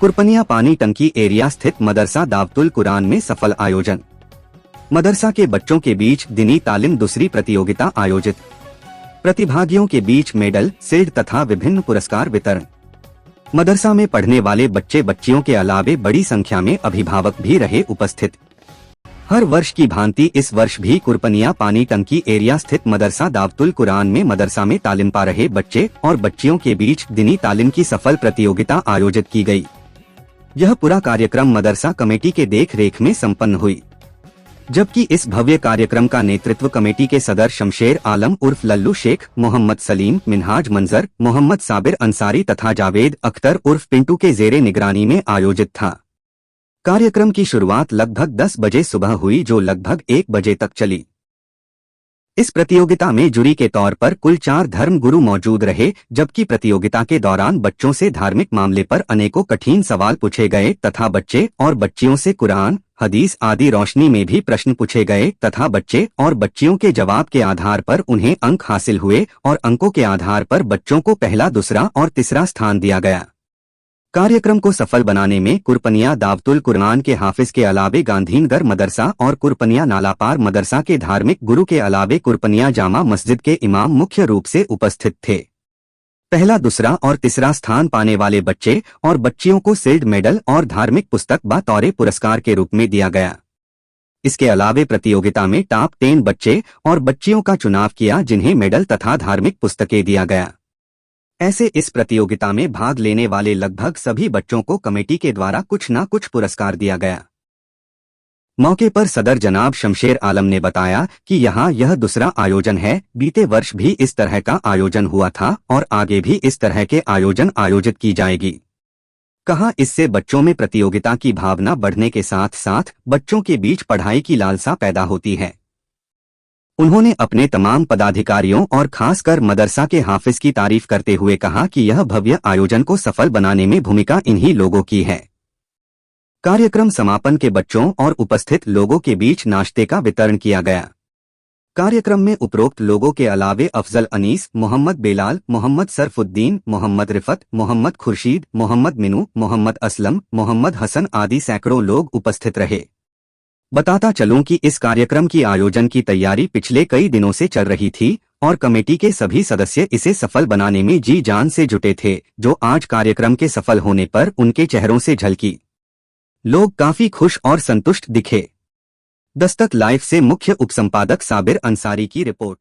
कुरपनिया पानी टंकी एरिया स्थित मदरसा दावतुल कुरान में सफल आयोजन। मदरसा के बच्चों के बीच दीनी तालीम दूसरी प्रतियोगिता आयोजित। प्रतिभागियों के बीच मेडल, शील्ड तथा विभिन्न पुरस्कार वितरण। मदरसा में पढ़ने वाले बच्चे बच्चियों के अलावे बड़ी संख्या में अभिभावक भी रहे उपस्थित। हर वर्ष की भांति इस वर्ष भी कुरपनिया पानी टंकी एरिया स्थित मदरसा दावतुल कुरान में मदरसा में तालीम पा रहे बच्चे और बच्चियों के बीच दीनी तालीम की सफल प्रतियोगिता आयोजित की गई। यह पूरा कार्यक्रम मदरसा कमेटी के देख रेख में संपन्न हुई, जबकि इस भव्य कार्यक्रम का नेतृत्व कमेटी के सदर शमशेर आलम उर्फ लल्लू शेख, मोहम्मद सलीम, मिनहाज मंजर, मोहम्मद साबिर अंसारी तथा जावेद अख्तर उर्फ पिंटू के जेरे निगरानी में आयोजित था। कार्यक्रम की शुरुआत लगभग 10 बजे सुबह हुई, जो लगभग 1 बजे तक चली। इस प्रतियोगिता में जुरी के तौर पर कुल 4 धर्म गुरु मौजूद रहे, जबकि प्रतियोगिता के दौरान बच्चों से धार्मिक मामले पर अनेकों कठिन सवाल पूछे गए तथा बच्चे और बच्चियों से कुरान, हदीस आदि रोशनी में भी प्रश्न पूछे गए तथा बच्चे और बच्चियों के जवाब के आधार पर उन्हें अंक हासिल हुए और अंकों के आधार पर बच्चों को पहला, दूसरा और तीसरा स्थान दिया गया। कार्यक्रम को सफल बनाने में कुरपनिया दावतुल कुरान के हाफिज के अलावे गांधीनगर मदरसा और कुरपनिया नालापार मदरसा के धार्मिक गुरु के अलावे कुरपनिया जामा मस्जिद के इमाम मुख्य रूप से उपस्थित थे। पहला, दूसरा और तीसरा स्थान पाने वाले बच्चे और बच्चियों को शील्ड, मेडल और धार्मिक पुस्तक बतौर पुरस्कार के रूप में दिया गया। इसके अलावे प्रतियोगिता में टॉप 10 बच्चे और बच्चियों का चुनाव किया, जिन्हें मेडल तथा धार्मिक पुस्तकें दिया गया। ऐसे इस प्रतियोगिता में भाग लेने वाले लगभग सभी बच्चों को कमेटी के द्वारा कुछ न कुछ पुरस्कार दिया गया। मौके पर सदर जनाब शमशेर आलम ने बताया कि यहाँ यह दूसरा आयोजन है। बीते वर्ष भी इस तरह का आयोजन हुआ था और आगे भी इस तरह के आयोजन आयोजित की जाएगी। कहा, इससे बच्चों में प्रतियोगिता की भावना बढ़ने के साथ साथ बच्चों के बीच पढ़ाई की लालसा पैदा होती है। उन्होंने अपने तमाम पदाधिकारियों और खासकर मदरसा के हाफिज की तारीफ करते हुए कहा कि यह भव्य आयोजन को सफल बनाने में भूमिका इन्हीं लोगों की है। कार्यक्रम समापन के बच्चों और उपस्थित लोगों के बीच नाश्ते का वितरण किया गया। कार्यक्रम में उपरोक्त लोगों के अलावे अफजल अनीस, मोहम्मद बेलाल, मोहम्मद सरफुद्दीन, मोहम्मद रिफत, मोहम्मद खुर्शीद, मोहम्मद मिनू, मोहम्मद असलम, मोहम्मद हसन आदि सैकड़ों लोग उपस्थित रहे। बताता चलूं कि इस कार्यक्रम की आयोजन की तैयारी पिछले कई दिनों से चल रही थी और कमेटी के सभी सदस्य इसे सफल बनाने में जी जान से जुटे थे, जो आज कार्यक्रम के सफल होने पर उनके चेहरों से झलकी। लोग काफी खुश और संतुष्ट दिखे। दस्तक लाइव से मुख्य उपसंपादक साबिर अंसारी की रिपोर्ट।